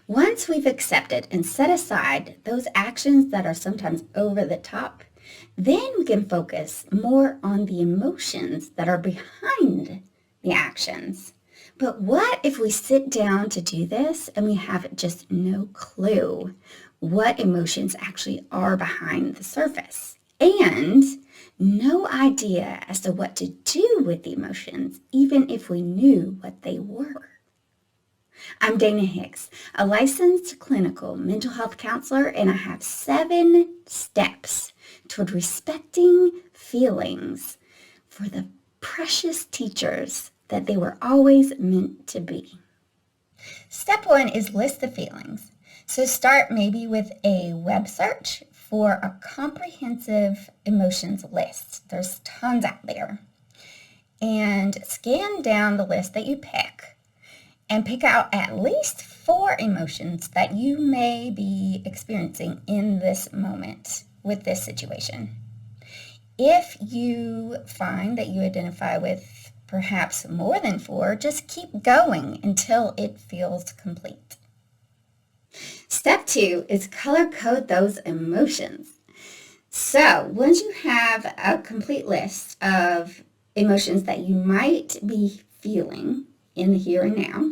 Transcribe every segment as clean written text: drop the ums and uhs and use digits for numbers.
Once we've accepted and set aside those actions that are sometimes over the top, then we can focus more on the emotions that are behind the actions. But what if we sit down to do this and we have just no clue what emotions actually are behind the surface? And no idea as to what to do with the emotions, even if we knew what they were. I'm Dana Hicks, a licensed clinical mental health counselor, and I have 7 steps toward respecting feelings for the precious teachers that they were always meant to be. Step 1 is list the feelings. So start maybe with a web search for a comprehensive emotions list. There's tons out there. And scan down the list that you pick and pick out at least 4 emotions that you may be experiencing in this moment with this situation. If you find that you identify with perhaps more than 4, just keep going until it feels complete. Step 2 is color code those emotions. So once you have a complete list of emotions that you might be feeling in the here and now,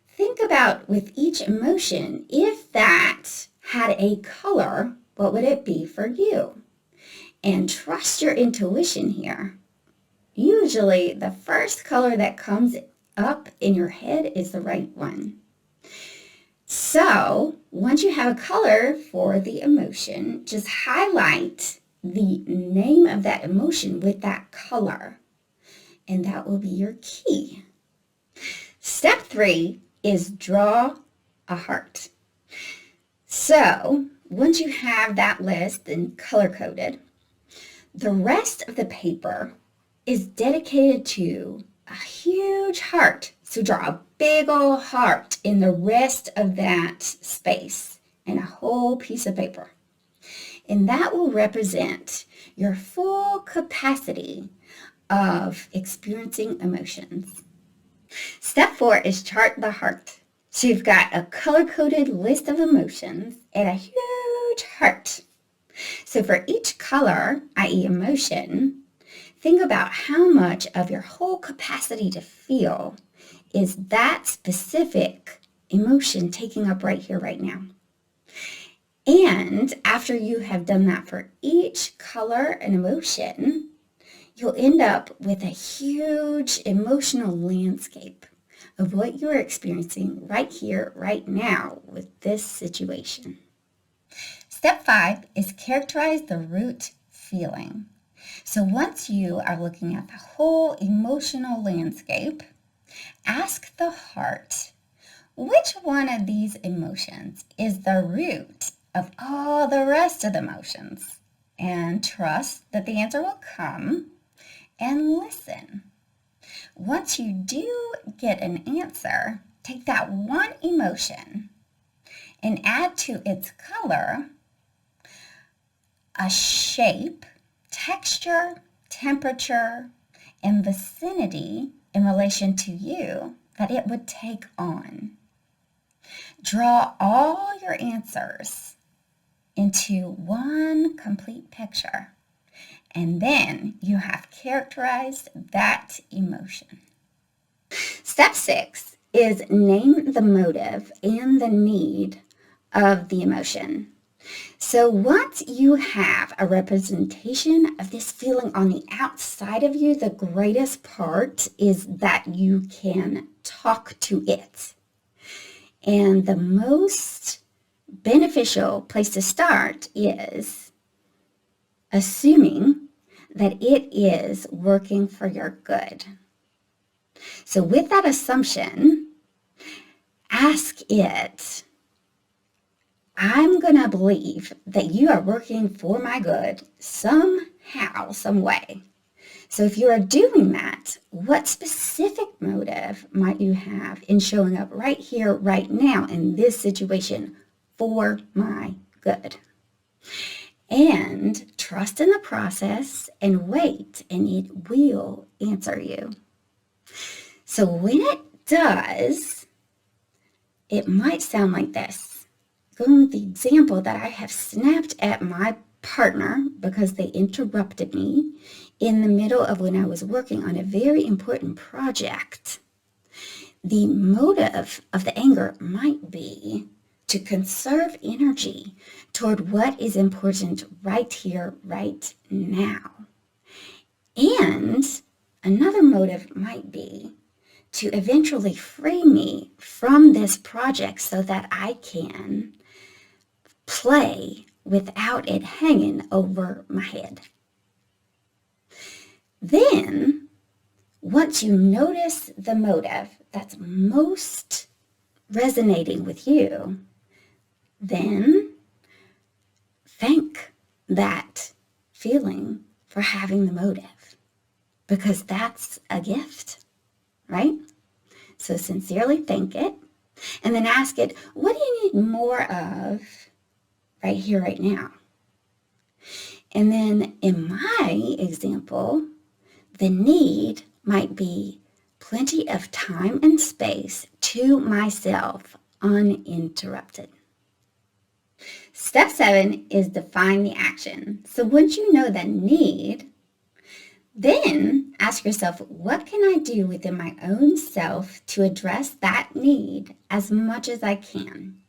think about with each emotion, if that had a color, what would it be for you? And trust your intuition here. Usually the first color that comes up in your head is the right one. So once you have a color for the emotion, just highlight the name of that emotion with that color, and that will be your key. Step 3 is draw a heart. So once you have that list and color coded, the rest of the paper is dedicated to a huge heart. So draw a big old heart in the rest of that space and a whole piece of paper. And that will represent your full capacity of experiencing emotions. Step 4 is chart the heart. So you've got a color-coded list of emotions and a huge heart. So for each color, i.e. emotion, think about how much of your whole capacity to feel is that specific emotion taking up right here, right now. And after you have done that for each color and emotion, you'll end up with a huge emotional landscape of what you're experiencing right here, right now with this situation. Step 5 is characterize the root feeling. So once you are looking at the whole emotional landscape, ask the heart, which one of these emotions is the root of all the rest of the emotions? And trust that the answer will come, and listen. Once you do get an answer, take that one emotion and add to its color a shape, texture, temperature, and vicinity in relation to you that it would take on. Draw all your answers into one complete picture, and then you have characterized that emotion. Step 6 is name the motive and the need of the emotion. So once you have a representation of this feeling on the outside of you, the greatest part is that you can talk to it. And the most beneficial place to start is assuming that it is working for your good. So with that assumption, ask it, I'm going to believe that you are working for my good somehow, some way. So if you are doing that, what specific motive might you have in showing up right here, right now in this situation for my good? And trust in the process and wait, and it will answer you. So when it does, it might sound like this. Going with the example that I have snapped at my partner because they interrupted me in the middle of when I was working on a very important project. The motive of the anger might be to conserve energy toward what is important right here, right now. And another motive might be to eventually free me from this project so that I can play without it hanging over my head. Then, once you notice the motive that's most resonating with you, then thank that feeling for having the motive, because that's a gift, right? So sincerely thank it, and then ask it, what do you need more of right here, right now? And then in my example, the need might be plenty of time and space to myself uninterrupted. Step 7 is define the action. So once you know the need, then ask yourself, what can I do within my own self to address that need as much as I can?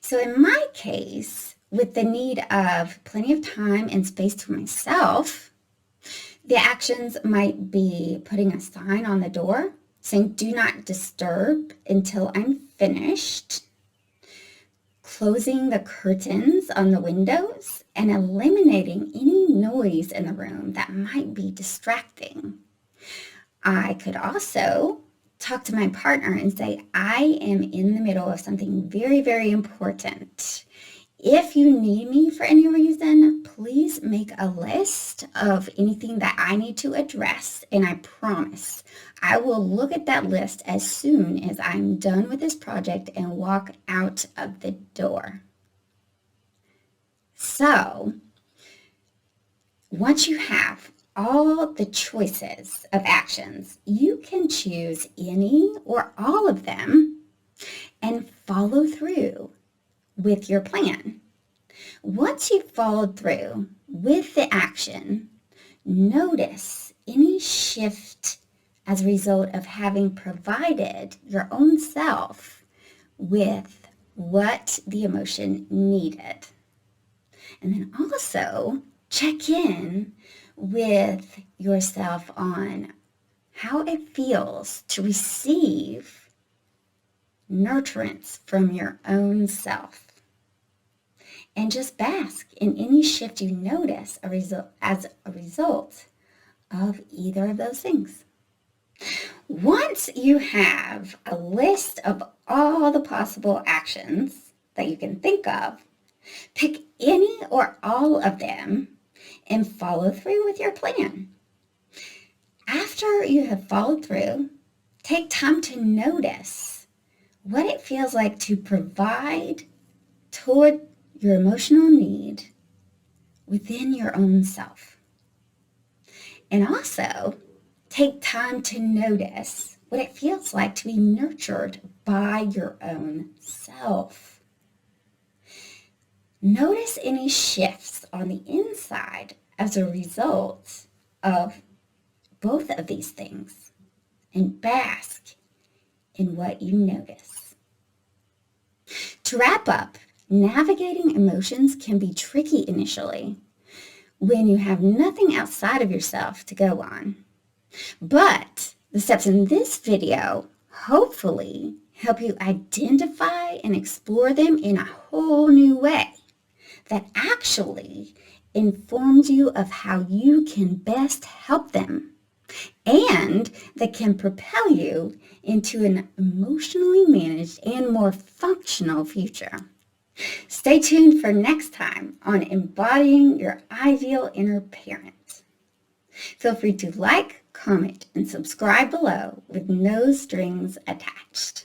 So in my case, with the need of plenty of time and space to myself, the actions might be putting a sign on the door saying, do not disturb until I'm finished, closing the curtains on the windows, and eliminating any noise in the room that might be distracting. I could also talk to my partner and say, I am in the middle of something very, very important. If you need me for any reason, please make a list of anything that I need to address, and I promise I will look at that list as soon as I'm done with this project and walk out of the door. So, once you have all the choices of actions, you can choose any or all of them and follow through with your plan. Once you've followed through with the action, notice any shift as a result of having provided your own self with what the emotion needed. And then also check in with yourself on how it feels to receive nurturance from your own self. And just bask in any shift you notice as a result of either of those things. Once you have a list of all the possible actions that you can think of, pick any or all of them and follow through with your plan. After you have followed through, take time to notice what it feels like to provide toward your emotional need within your own self. And also, take time to notice what it feels like to be nurtured by your own self. Notice any shifts on the inside as a result of both of these things, and bask in what you notice. To wrap up, navigating emotions can be tricky initially when you have nothing outside of yourself to go on. But the steps in this video hopefully help you identify and explore them in a whole new way that actually informs you of how you can best help them, and that can propel you into an emotionally managed and more functional future. Stay tuned for next time on Embodying Your Ideal Inner Parent. Feel free to like, comment, and subscribe below with no strings attached.